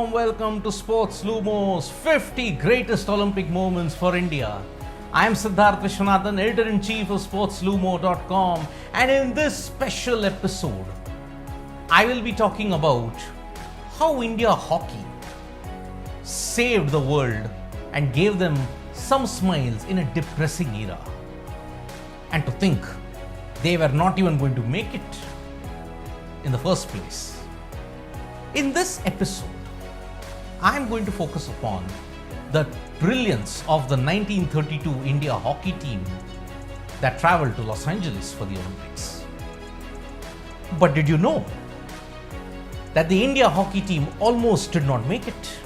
warm welcome to SportsLumo's 50 greatest Olympic moments for India. I am Siddharth Vishwanathan, editor-in-chief of SportsLumo.com, and in this special episode, I will be talking about how India hockey saved the world and gave them some smiles in a depressing era. And to think they were not even going to make it in the first place. In this episode, I am going to focus upon the brilliance of the 1932 India hockey team that traveled to Los Angeles for the Olympics. But did you know that the India hockey team almost did not make it?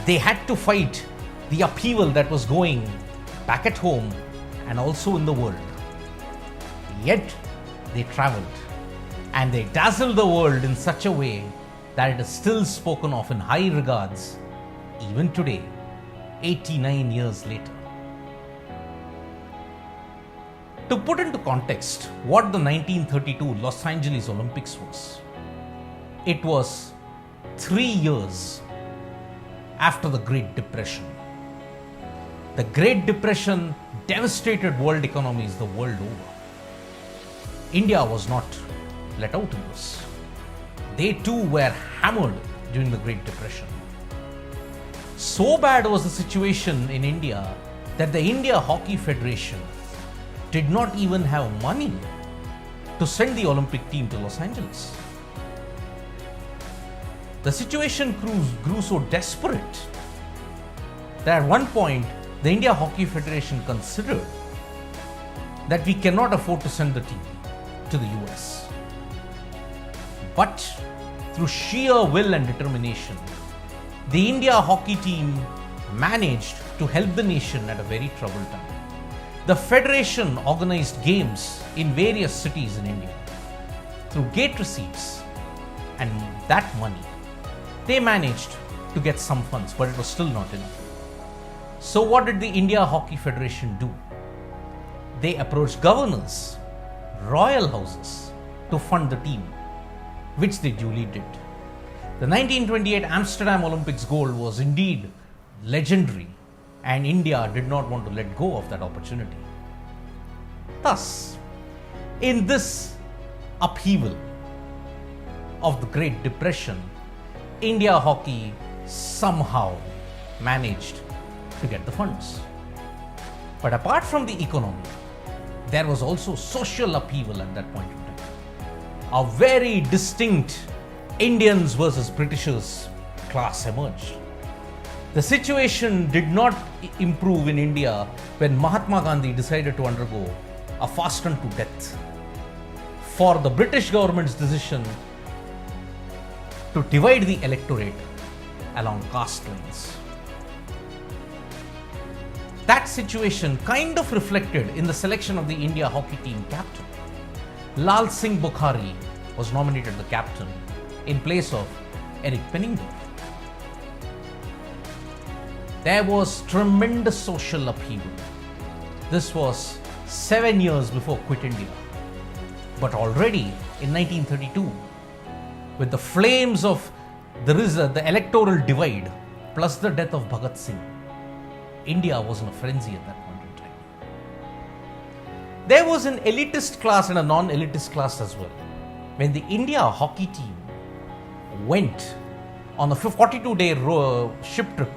They had to fight the upheaval that was going back at home and also in the world. Yet they traveled and they dazzled the world in such a way that it is still spoken of in high regards even today, 89 years later. To put into context what the 1932 Los Angeles Olympics was, it was 3 years after the Great Depression. The Great Depression devastated world economies the world over. India was not let out in this. They too were hammered during the Great Depression. So bad was the situation in India that the India Hockey Federation did not even have money to send the Olympic team to Los Angeles. The situation grew so desperate that at one point the India Hockey Federation considered that we cannot afford to send the team to the US. But through sheer will and determination, the India hockey team managed to help the nation at a very troubled time. The federation organized games in various cities in India. Through gate receipts and that money, they managed to get some funds, but it was still not enough. So what did the India Hockey Federation do? They approached governors, royal houses to fund the team, which they duly did. The 1928 Amsterdam Olympics Gold was indeed legendary, and India did not want to let go of that opportunity. Thus, in this upheaval of the Great Depression, India hockey somehow managed to get the funds. But apart from the economy, there was also social upheaval at that point in time. A very distinct Indians versus Britishers class emerged. The situation did not improve in India when Mahatma Gandhi decided to undergo a fast unto death for the British government's decision to divide the electorate along caste lines. That situation kind of reflected in the selection of the India hockey team captain. Lal Singh Bukhari was nominated the captain in place of Eric Pennington. There was tremendous social upheaval. This was 7 years before Quit India. But already in 1932, with the flames of the electoral divide plus the death of Bhagat Singh, India was in a frenzy at that point in time. There was an elitist class and a non-elitist class as well. When the India hockey team went on a 42-day ship trip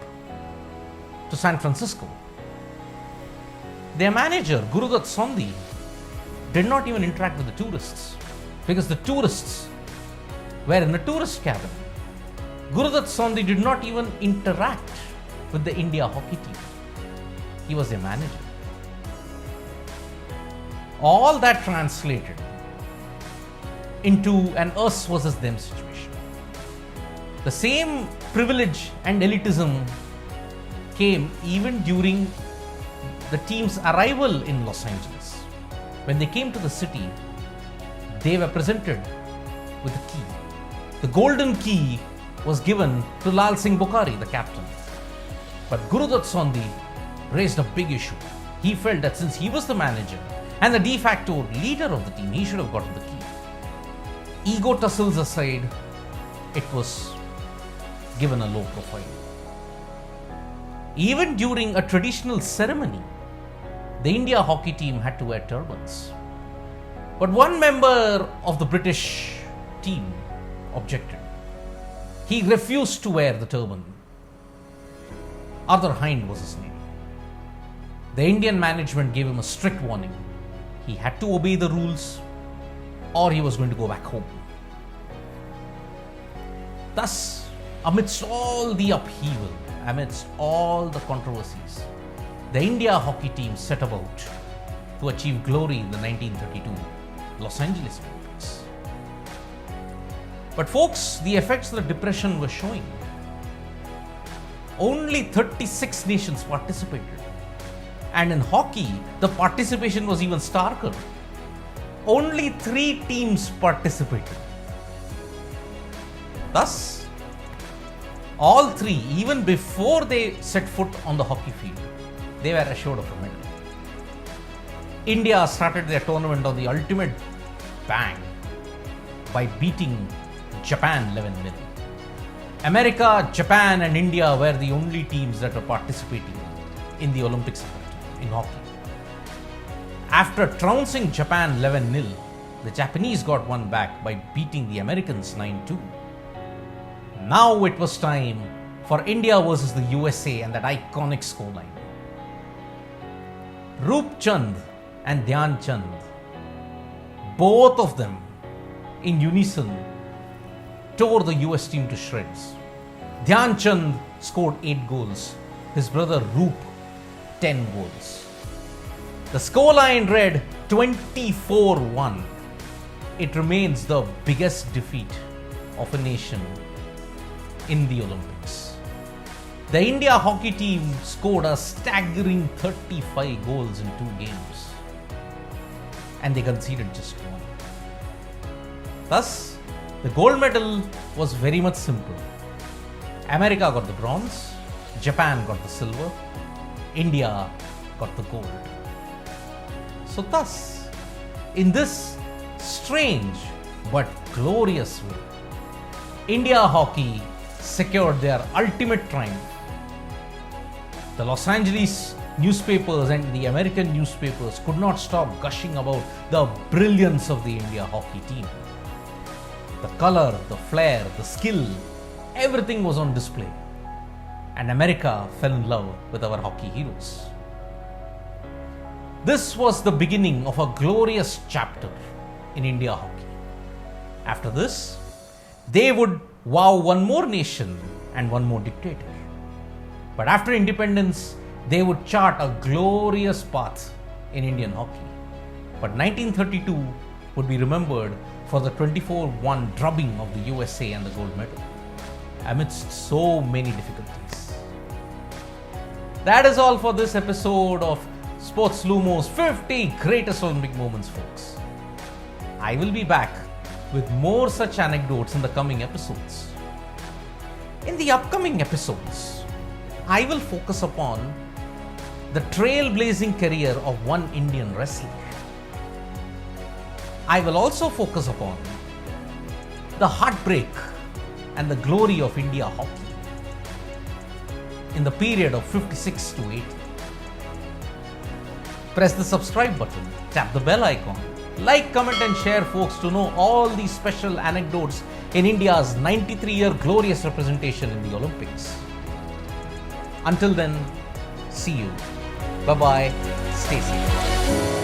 to San Francisco, their manager, Guru Dutt Sondhi, did not even interact with the tourists because the tourists were in a tourist cabin. Guru Dutt Sondhi did not even interact with the India hockey team. He was their manager. All that translated into an us versus them situation. The same privilege and elitism came even during the team's arrival in Los Angeles. When they came to the city, they were presented with a key. The golden key was given to Lal Singh Bukhari, the captain. But Guru Dutt Sondhi raised a big issue. He felt that since he was the manager and the de facto leader of the team, he should have gotten the key. Ego tussles aside, it was given a low profile. Even during a traditional ceremony, the India hockey team had to wear turbans. But one member of the British team objected. He refused to wear the turban. Arthur Hind was his name. The Indian management gave him a strict warning. He had to obey the rules or he was going to go back home. Thus, amidst all the upheaval, amidst all the controversies, the India hockey team set about to achieve glory in the 1932 Los Angeles Olympics. But folks, the effects of the depression were showing. Only 36 nations participated. And in hockey, the participation was even starker. Only 3 teams participated. Thus, all 3, even before they set foot on the hockey field, they were assured of a medal. India started their tournament on the ultimate bang by beating Japan 11-0. America, Japan and India were the only teams that were participating in the Olympics in hockey. After trouncing Japan 11-0, the Japanese got one back by beating the Americans 9-2. Now it was time for India versus the USA and that iconic scoreline. Roop Chand and Dhyan Chand, both of them in unison, tore the US team to shreds. Dhyan Chand scored 8 goals, his brother Roop 10 goals. The scoreline read 24-1. It remains the biggest defeat of a nation in the Olympics. The India hockey team scored a staggering 35 goals in 2 games and they conceded just 1. Thus, the gold medal was very much simple. America got the bronze, Japan got the silver, India got the gold. So thus, in this strange but glorious way, India hockey secured their ultimate triumph. The Los Angeles newspapers and the American newspapers could not stop gushing about the brilliance of the India hockey team. The color, the flair, the skill, everything was on display. And America fell in love with our hockey heroes. This was the beginning of a glorious chapter in India hockey. After this, they would wow one more nation and one more dictator. But after independence, they would chart a glorious path in Indian hockey. But 1932 would be remembered for the 24-1 drubbing of the USA and the gold medal, amidst so many difficulties. That is all for this episode of SportsLumo's 50 Greatest Olympic Moments, folks. I will be back with more such anecdotes in the coming episodes. In the upcoming episodes, I will focus upon the trailblazing career of one Indian wrestler. I will also focus upon the heartbreak and the glory of India hockey in the period of 56 to 80. Press the subscribe button, tap the bell icon, like, comment and share, folks, to know all these special anecdotes in India's 93-year glorious representation in the Olympics. Until then, see you. Bye-bye. Stay safe.